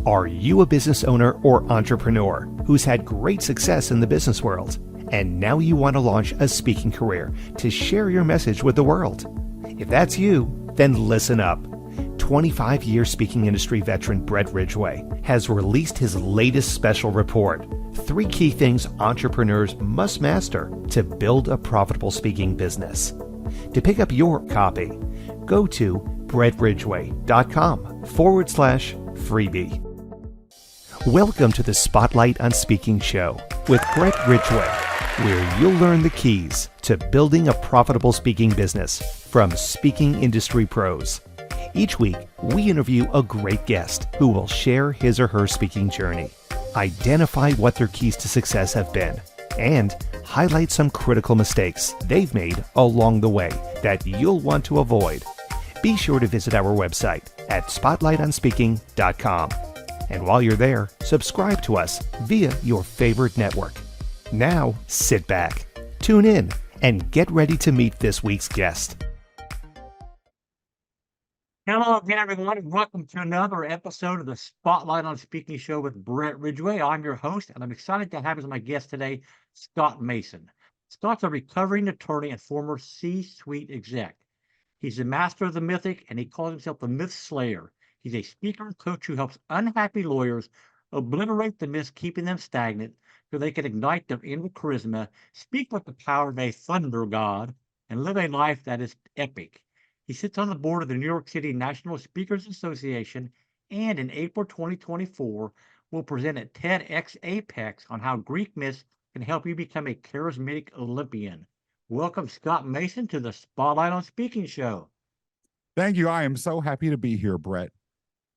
Are you a business owner or entrepreneur who's had great success in the business world, and now you want to launch a speaking career to share your message with the world? If that's you, then listen up. 25-year speaking industry veteran Brett Ridgway has released his latest special report, 3 key things entrepreneurs must master to build a profitable speaking business. To pick up your copy, go to brettridgway.com/freebie. Welcome to the Spotlight on Speaking show with Brett Ridgway, where you'll learn the keys to building a profitable speaking business from speaking industry pros. Each week, we interview a great guest who will share his or her speaking journey, identify what their keys to success have been, and highlight some critical mistakes they've made along the way that you'll want to avoid. Be sure to visit our website at spotlightonspeaking.com. And while you're there, subscribe to us via your favorite network. Now, sit back, tune in, and get ready to meet this week's guest. Hello again, everyone, and welcome to another episode of the Spotlight on Speaking show with Brett Ridgway. I'm your host, and I'm excited to have as my guest today, Scott Mason. Scott's a recovering attorney and former C-suite exec. He's a master of the mythic, and he calls himself the myth slayer. He's a speaker and coach who helps unhappy lawyers obliterate the myths keeping them stagnant so they can ignite their inner charisma, speak with the power of a thunder god, and live a life that is epic. He sits on the board of the New York City National Speakers Association, and in April 2024 will present at TEDxApex on how Greek myths can help you become a charismatic Olympian. Welcome, Scott Mason, to the Spotlight on Speaking show. Thank you. I am so happy to be here, Brett.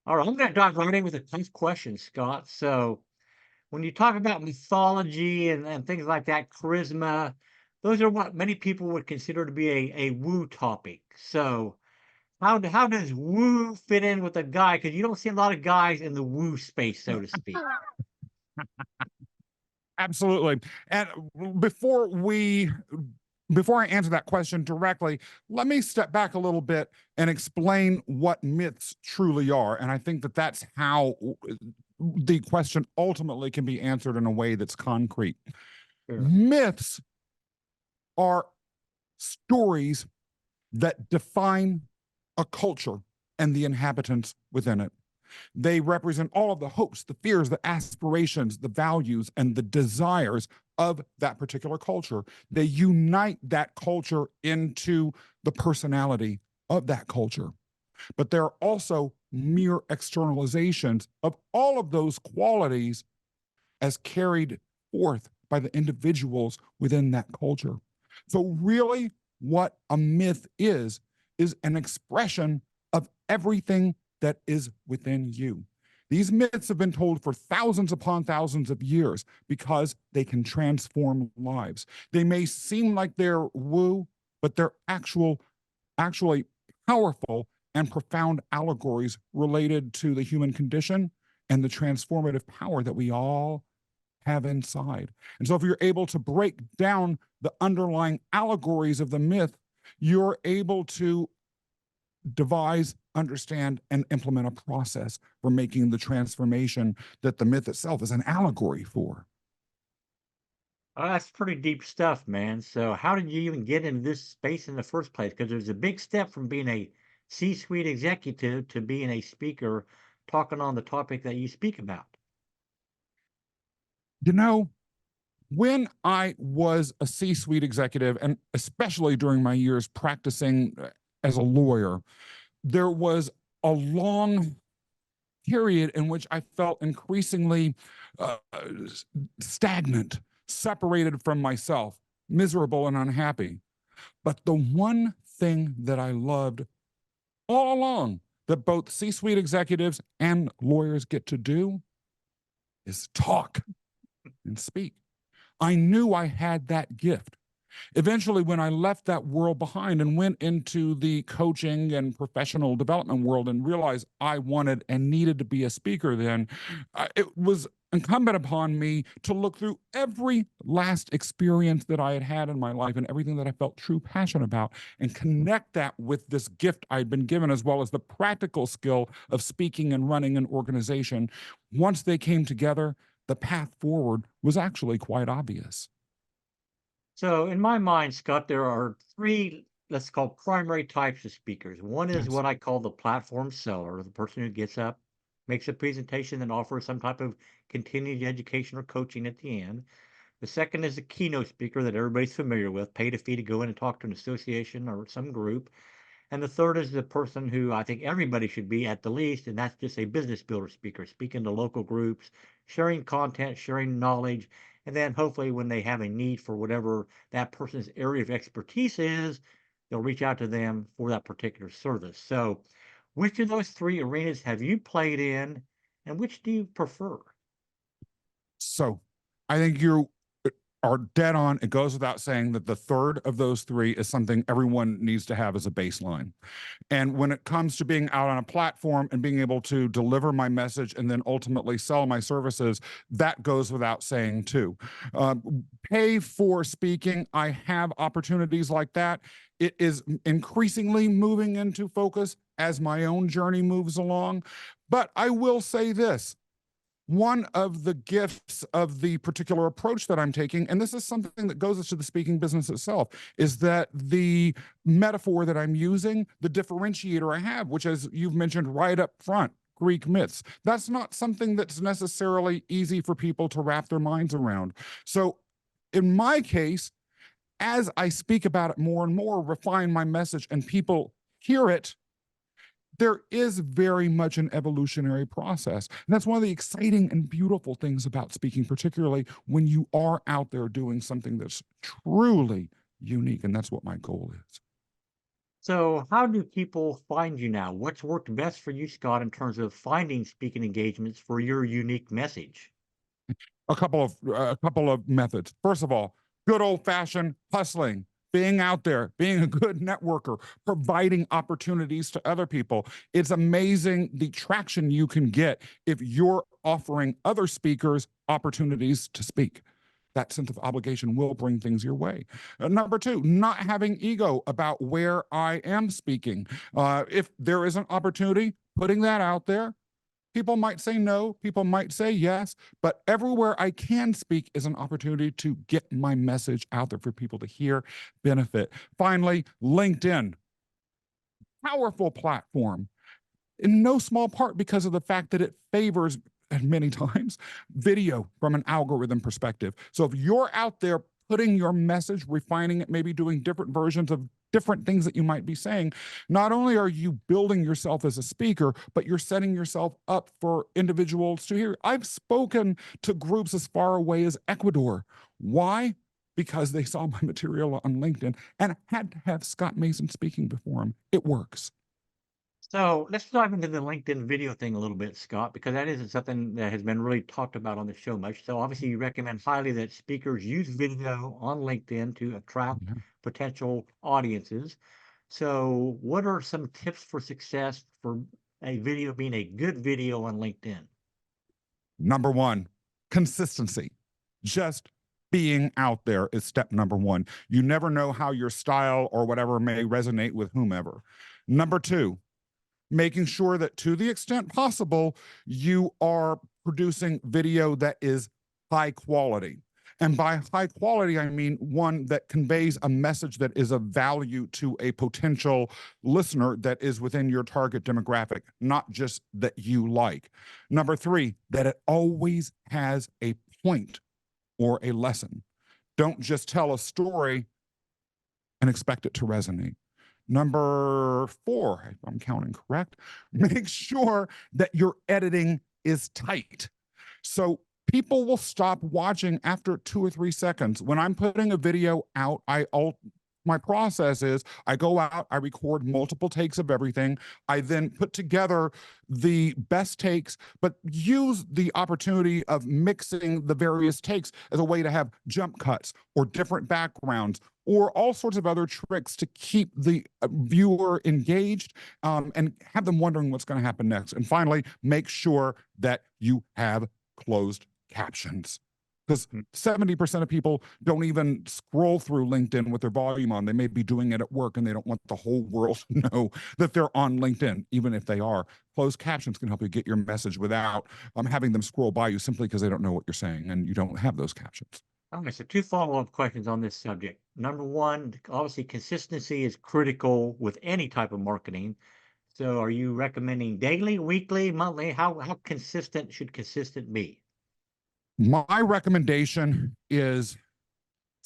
All right, I'm going to dive right in with a tough question, Scott. So when you talk about mythology and things like that, charisma, those are what many people would consider to be a woo topic. So how does woo fit in with a guy? Because you don't see a lot of guys in the woo space, so to speak. Absolutely. And before I answer that question directly, let me step back a little bit and explain what myths truly are. And I think that that's how the question ultimately can be answered in a way that's concrete. Sure. Myths are stories that define a culture and the inhabitants within it. They represent all of the hopes, the fears, the aspirations, the values, and the desires of that particular culture. They unite that culture into the personality of that culture. But they're also mere externalizations of all of those qualities as carried forth by the individuals within that culture. So really, what a myth is an expression of everything that is within you. These myths have been told for thousands upon thousands of years because they can transform lives. They may seem like they're woo, but they're actually powerful and profound allegories related to the human condition and the transformative power that we all have inside. And so if you're able to break down the underlying allegories of the myth, you're able to devise, understand, and implement a process for making the transformation that the myth itself is an allegory for. Oh, that's pretty deep stuff, man. So how did you even get into this space in the first place? Because there's a big step from being a C-suite executive to being a speaker talking on the topic that you speak about. You know, when I was a C-suite executive, and especially during my years practicing as a lawyer, there was a long period in which I felt increasingly stagnant, separated from myself, miserable and unhappy. But the one thing that I loved all along that both C-suite executives and lawyers get to do is talk and speak. I knew I had that gift. Eventually, when I left that world behind and went into the coaching and professional development world and realized I wanted and needed to be a speaker, then it was incumbent upon me to look through every last experience that I had had in my life and everything that I felt true passion about and connect that with this gift I'd been given, as well as the practical skill of speaking and running an organization. Once they came together, the path forward was actually quite obvious. So in my mind, Scott, there are three, let's call primary types of speakers. One is Yes. what I call the platform seller, the person who gets up, makes a presentation, and offers some type of continuing education or coaching at the end. The second is the keynote speaker that everybody's familiar with, paid a fee to go in and talk to an association or some group. And the third is the person who I think everybody should be at the least, and that's just a business builder speaker, speaking to local groups, sharing content, sharing knowledge, and then hopefully when they have a need for whatever that person's area of expertise is, they'll reach out to them for that particular service. So, which of those three arenas have you played in, and which do you prefer? So I think you are dead on. It goes without saying that the third of those three is something everyone needs to have as a baseline. And when it comes to being out on a platform and being able to deliver my message and then ultimately sell my services, that goes without saying too. Pay for speaking. I have opportunities like that. It is increasingly moving into focus as my own journey moves along. But I will say this. One of the gifts of the particular approach that I'm taking, and this is something that goes into the speaking business itself, is that the metaphor that I'm using, the differentiator I have, which, as you've mentioned right up front, Greek myths, that's not something that's necessarily easy for people to wrap their minds around. So in my case, as I speak about it more and more, refine my message, and people hear it, there is very much an evolutionary process. And that's one of the exciting and beautiful things about speaking, particularly when you are out there doing something that's truly unique. And that's what my goal is. So, how do people find you now? What's worked best for you, Scott, in terms of finding speaking engagements for your unique message? A couple of methods. First of all, good old-fashioned hustling, being out there, being a good networker, providing opportunities to other people. It's amazing the traction you can get if you're offering other speakers opportunities to speak. That sense of obligation will bring things your way. Number two, not having ego about where I am speaking. If there is an opportunity, putting that out there. People might say no, people might say yes, but everywhere I can speak is an opportunity to get my message out there for people to hear, benefit. Finally, LinkedIn, powerful platform, in no small part because of the fact that it favors, and many times, video from an algorithm perspective. So if you're out there putting your message, refining it, maybe doing different versions of different things that you might be saying, not only are you building yourself as a speaker, but you're setting yourself up for individuals to hear. I've spoken to groups as far away as Ecuador. Why? Because they saw my material on LinkedIn and had to have Scott Mason speaking before him. It works. So let's dive into the LinkedIn video thing a little bit, Scott, because that isn't something that has been really talked about on the show much. So obviously you recommend highly that speakers use video on LinkedIn to attract Yeah. potential audiences. So what are some tips for success for a video being a good video on LinkedIn? Number one, consistency. Just being out there is step number one. You never know how your style or whatever may resonate with whomever. Number two, making sure that to the extent possible, you are producing video that is high quality. And by high quality, I mean one that conveys a message that is of value to a potential listener that is within your target demographic, not just that you like. Number three, that it always has a point or a lesson. Don't just tell a story and expect it to resonate. Number four, if I'm counting correct, make sure that your editing is tight. So people will stop watching after 2 or 3 seconds. When I'm putting a video out, my process is I go out, I record multiple takes of everything. I then put together the best takes, but use the opportunity of mixing the various takes as a way to have jump cuts or different backgrounds or all sorts of other tricks to keep the viewer engaged and have them wondering what's going to happen next. And finally, make sure that you have closed captions, because 70% of people don't even scroll through LinkedIn with their volume on. They may be doing it at work and they don't want the whole world to know that they're on LinkedIn, even if they are. Closed captions can help you get your message without having them scroll by you simply because they don't know what you're saying and you don't have those captions. Okay, so two follow-up questions on this subject. Number one, obviously consistency is critical with any type of marketing. So are you recommending daily, weekly, monthly? How consistent should consistent be? My recommendation is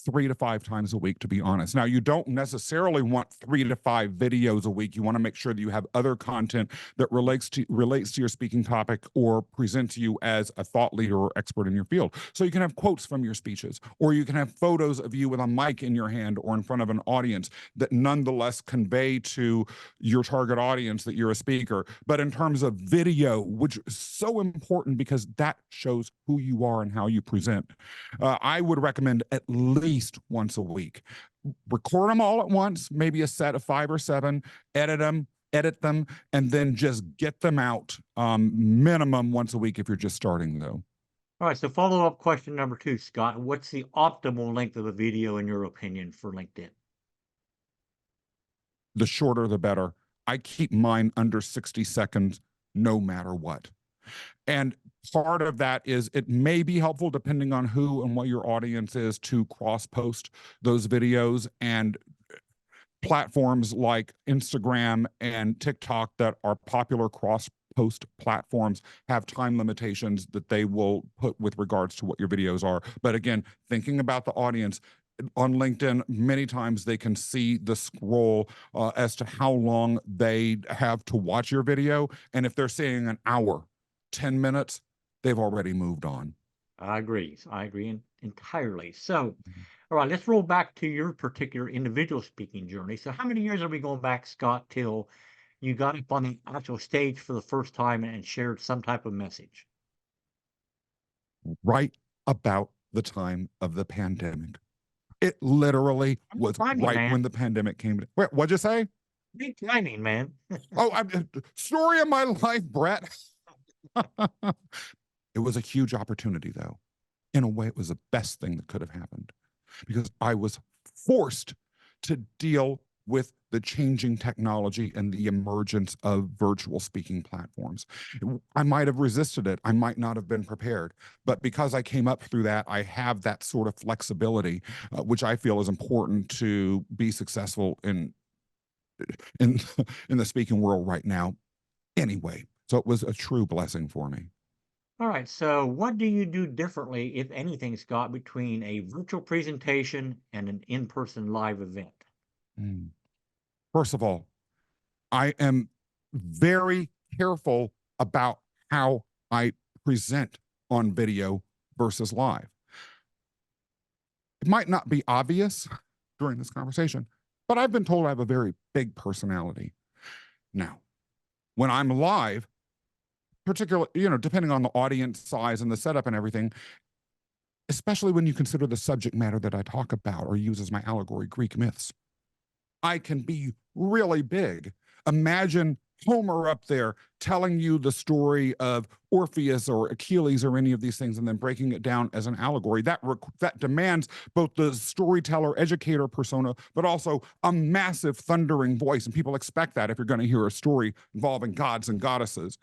3 to 5 times a week, to be honest. Now, you don't necessarily want 3 to 5 videos a week. You want to make sure that you have other content that relates to your speaking topic or presents you as a thought leader or expert in your field. So you can have quotes from your speeches, or you can have photos of you with a mic in your hand or in front of an audience that nonetheless convey to your target audience that you're a speaker. But in terms of video, which is so important because that shows who you are and how you present, I would recommend at least once a week. Record them all at once, maybe a set of 5 or 7, edit them, and then just get them out minimum once a week if you're just starting, though. All right, so follow-up question number 2, Scott. What's the optimal length of a video, in your opinion, for LinkedIn? The shorter, the better. I keep mine under 60 seconds no matter what. And part of that is it may be helpful, depending on who and what your audience is, to cross-post those videos. And platforms like Instagram and TikTok that are popular cross-post platforms have time limitations that they will put with regards to what your videos are. But again, thinking about the audience, on LinkedIn, many times they can see the scroll as to how long they have to watch your video. And if they're seeing an hour, 10 minutes, they've already moved on. I agree. Entirely. So, all right, let's roll back to your particular individual speaking journey. So how many years are we going back, Scott, till you got up on the actual stage for the first time and shared some type of message? Right about the time of the pandemic. It literally was right when the pandemic came. Wait, what'd you say? Big timing, man. Oh, story of my life, Brett. It was a huge opportunity, though. In a way, it was the best thing that could have happened, because I was forced to deal with the changing technology and the emergence of virtual speaking platforms. I might have resisted it. I might not have been prepared. But because I came up through that, I have that sort of flexibility, which I feel is important to be successful in the speaking world right now anyway. So it was a true blessing for me. All right, so what do you do differently, if anything, Scott, between a virtual presentation and an in-person live event? First of all, I am very careful about how I present on video versus live. It might not be obvious during this conversation, but I've been told I have a very big personality. Now, when I'm live, particularly, depending on the audience size and the setup and everything, especially when you consider the subject matter that I talk about or use as my allegory, Greek myths, I can be really big. Imagine Homer up there telling you the story of Orpheus or Achilles or any of these things, and then breaking it down as an allegory. That demands both the storyteller, educator persona, but also a massive thundering voice. And people expect that if you're going to hear a story involving gods and goddesses.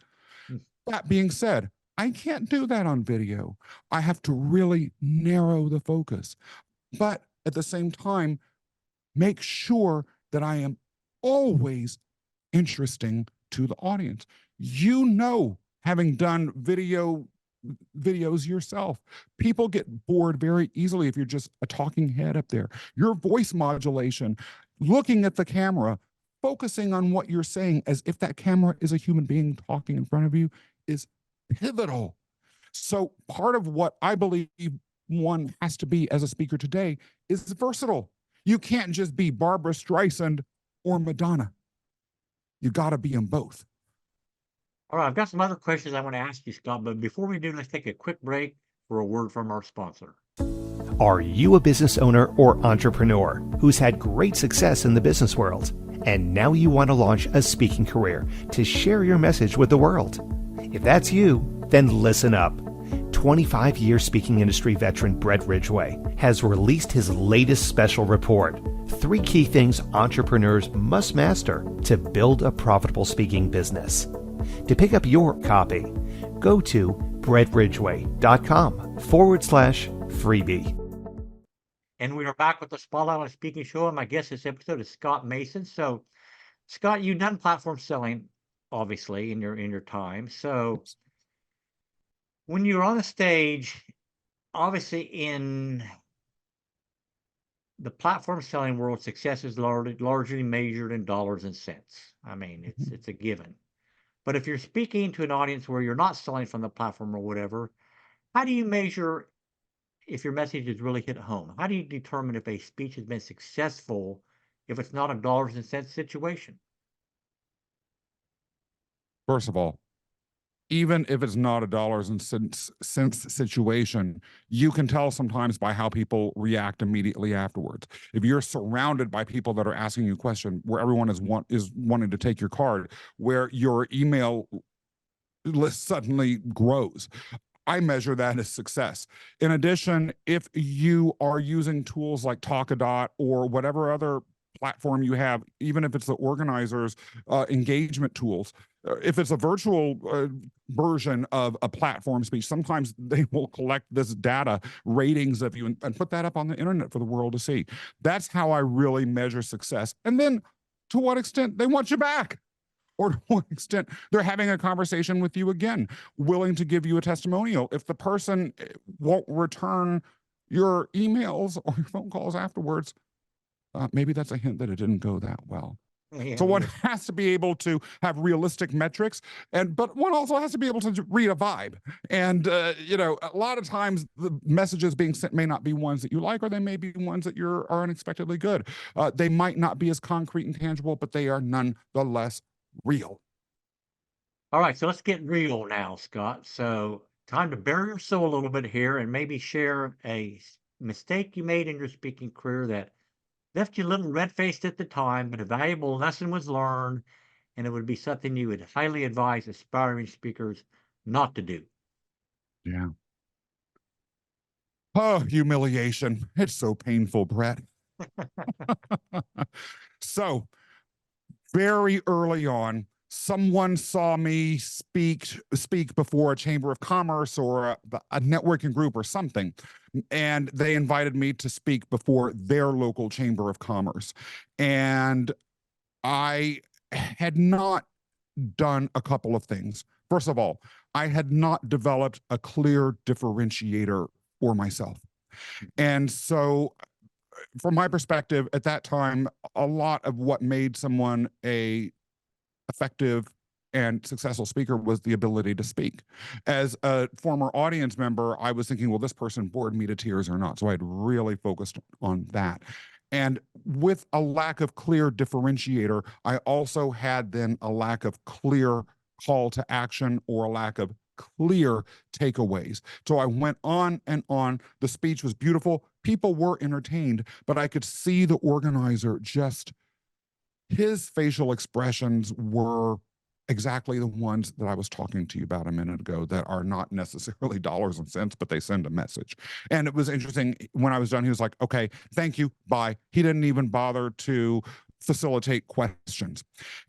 That being said, I can't do that on video. I have to really narrow the focus. But at the same time, make sure that I am always interesting to the audience. Having done videos yourself, people get bored very easily if you're just a talking head up there. Your voice modulation, looking at the camera, focusing on what you're saying as if that camera is a human being talking in front of you, is pivotal. So part of what I believe one has to be as a speaker today is versatile. You can't just be Barbara Streisand or Madonna. You got to be them both. All right, I've got some other questions I want to ask you, Scott, but before we do, let's take a quick break for a word from our sponsor. Are you a business owner or entrepreneur who's had great success in the business world, and now you want to launch a speaking career to share your message with the world? If that's you, then listen up. 25-year speaking industry veteran Brett Ridgway has released his latest special report, 3 key things entrepreneurs must master to build a profitable speaking business. To pick up your copy, go to brettridgway.com/freebie. And we are back with the Spotlight on Speaking show, and my guest this episode is Scott Mason. So, Scott, you've done platform selling, obviously, in your time. So, when you're on the stage, obviously in the platform selling world, success is largely measured in dollars and cents. I mean, it's a given. But if you're speaking to an audience where you're not selling from the platform or whatever, how do you measure if your message is really hit home? How do you determine if a speech has been successful if it's not a dollars and cents situation? First of all, even if it's not a dollars and cents situation, you can tell sometimes by how people react immediately afterwards. If you're surrounded by people that are asking you a question, where everyone is wanting to take your card, where your email list suddenly grows, I measure that as success. In addition, if you are using tools like Talkadot or whatever other platform you have, even if it's the organizer's engagement tools, if it's a virtual version of a platform speech, sometimes they will collect this data, ratings of you, and put that up on the internet for the world to see. That's how I really measure success. And then to what extent they want you back, or to what extent they're having a conversation with you again, willing to give you a testimonial. If the person won't return your emails or your phone calls afterwards, maybe that's a hint that it didn't go that well. Yeah, So one has to be able to have realistic metrics, but one also has to be able to read a vibe. And a lot of times the messages being sent may not be ones that you like, or they may be ones that are unexpectedly good. They might not be as concrete and tangible, but they are nonetheless real. All right, so let's get real now, Scott. So, time to bare your soul a little bit here and maybe share a mistake you made in your speaking career that left you a little red-faced at the time, but a valuable lesson was learned, and it would be something you would highly advise aspiring speakers not to do. Yeah. Oh, humiliation. It's so painful, Brett. So, very early on, someone saw me speak before a chamber of commerce or a networking group or something, and they invited me to speak before their local chamber of commerce. And I had not done a couple of things. First of all, I had not developed a clear differentiator for myself. And so from my perspective at that time, a lot of what made someone a effective and successful speaker was the ability to speak. As a former audience member, I was thinking, well, this person bored me to tears or not. So I had really focused on that. And with a lack of clear differentiator, I also had then a lack of clear call to action or a lack of clear takeaways. So I went on and on. The speech was beautiful. People were entertained, but I could see the organizer just, his facial expressions were exactly the ones that I was talking to you about a minute ago, that are not necessarily dollars and cents, but they send a message. And it was interesting, when I was done, he was like, okay, thank you, bye. He didn't even bother to facilitate questions.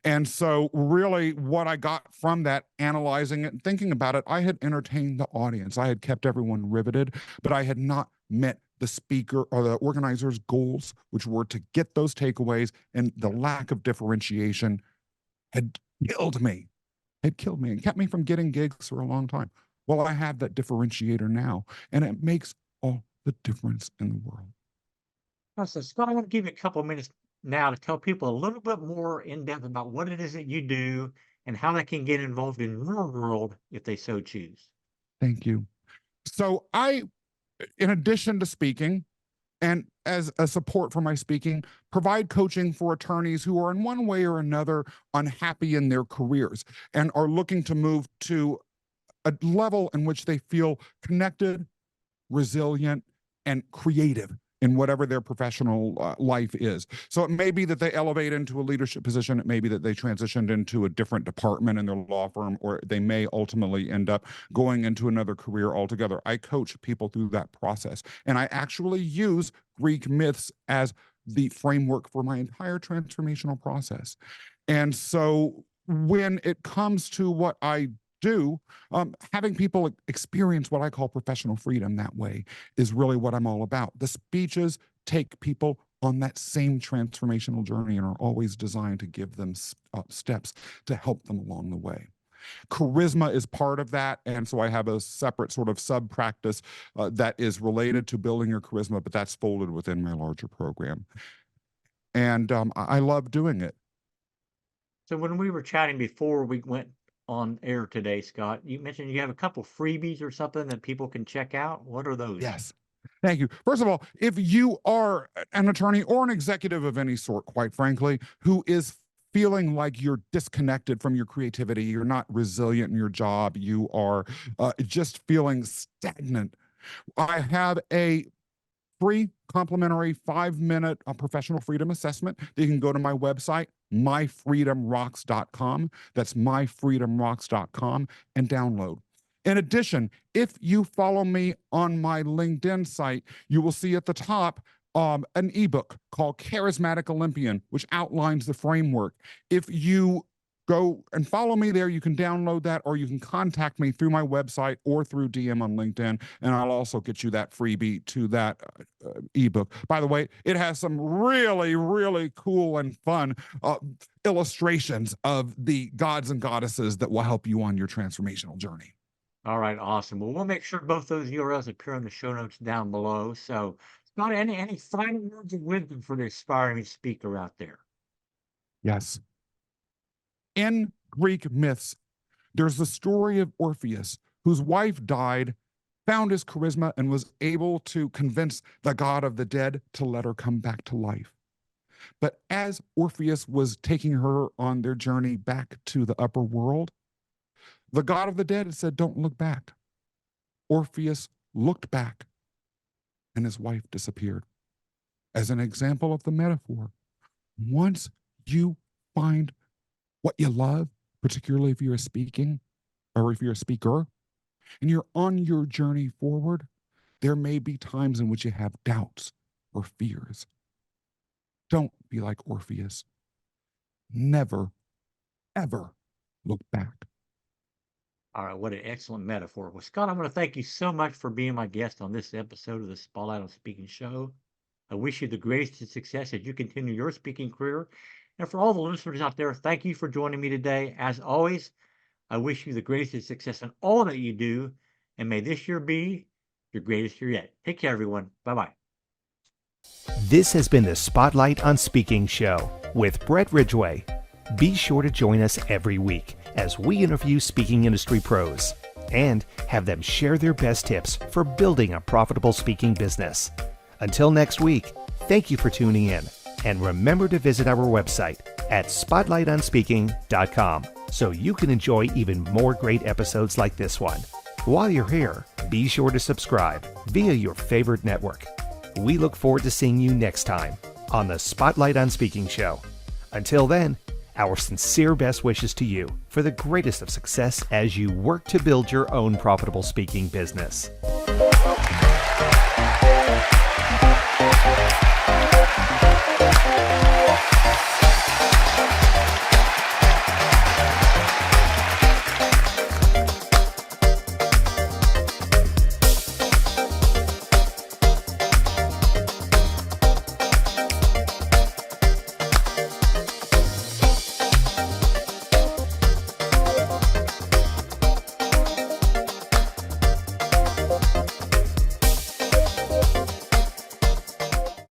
And so really what I got from that, analyzing it and thinking about it, I had entertained the audience. I had kept everyone riveted, but I had not met the speaker or the organizer's goals, which were to get those takeaways, and the lack of differentiation had killed me. It killed me and kept me from getting gigs for a long time. Well, I have that differentiator now, and it makes all the difference in the world. So, Scott, I want to give you a couple of minutes now to tell people a little bit more in depth about what it is that you do and how they can get involved in your world if they so choose. Thank you. So I, in addition to speaking, and as a support for my speaking, provide coaching for attorneys who are in one way or another unhappy in their careers and are looking to move to a level in which they feel connected, resilient, and creative in whatever their professional life is. So it may be that they elevate into a leadership position. It may be that they transitioned into a different department in their law firm, or they may ultimately end up going into another career altogether. I coach people through that process. And I actually use Greek myths as the framework for my entire transformational process. And so when it comes to what I do, having people experience what I call professional freedom that way is really what I'm all about. The speeches take people on that same transformational journey and are always designed to give them steps to help them along the way. Charisma is part of that, and so I have a separate sort of sub-practice that is related to building your charisma, but that's folded within my larger program. And I love doing it. So when we were chatting before we went on air today, Scott, you mentioned you have a couple freebies or something that people can check out. What are those? Yes. Thank you. First of all, if you are an attorney or an executive of any sort, quite frankly, who is feeling like you're disconnected from your creativity, you're not resilient in your job, you are just feeling stagnant, I have a free complimentary 5-minute professional freedom assessment that you can go to my website, myfreedomrocks.com. That's myfreedomrocks.com, and download. In addition, if you follow me on my LinkedIn site, you will see at the top an ebook called Charismatic Olympian, which outlines the framework. If you go and follow me there, you can download that, or you can contact me through my website or through DM on LinkedIn, and I'll also get you that freebie to that ebook. By the way, it has some really, really cool and fun illustrations of the gods and goddesses that will help you on your transformational journey. All right, awesome. Well, we'll make sure both those URLs appear in the show notes down below. So, Scott, any final words of wisdom for the aspiring speaker out there? Yes. In Greek myths, there's the story of Orpheus, whose wife died, found his charisma, and was able to convince the god of the dead to let her come back to life. But as Orpheus was taking her on their journey back to the upper world, the god of the dead said, "Don't look back." Orpheus looked back, and his wife disappeared. As an example of the metaphor, once you find what you love, particularly if you're speaking or if you're a speaker, and you're on your journey forward, there may be times in which you have doubts or fears. Don't be like Orpheus. Never, ever look back. All right, what an excellent metaphor. Well, Scott, I want to thank you so much for being my guest on this episode of the Spotlight on Speaking show. I wish you the greatest success as you continue your speaking career. And for all the listeners out there, thank you for joining me today. As always, I wish you the greatest success in all that you do, and may this year be your greatest year yet. Take care, everyone. Bye-bye. This has been the Spotlight on Speaking show with Brett Ridgway. Be sure to join us every week as we interview speaking industry pros and have them share their best tips for building a profitable speaking business. Until next week, thank you for tuning in, and remember to visit our website at spotlightonspeaking.com so you can enjoy even more great episodes like this one. While you're here, be sure to subscribe via your favorite network. We look forward to seeing you next time on the Spotlight on Speaking show. Until then, our sincere best wishes to you for the greatest of success as you work to build your own profitable speaking business.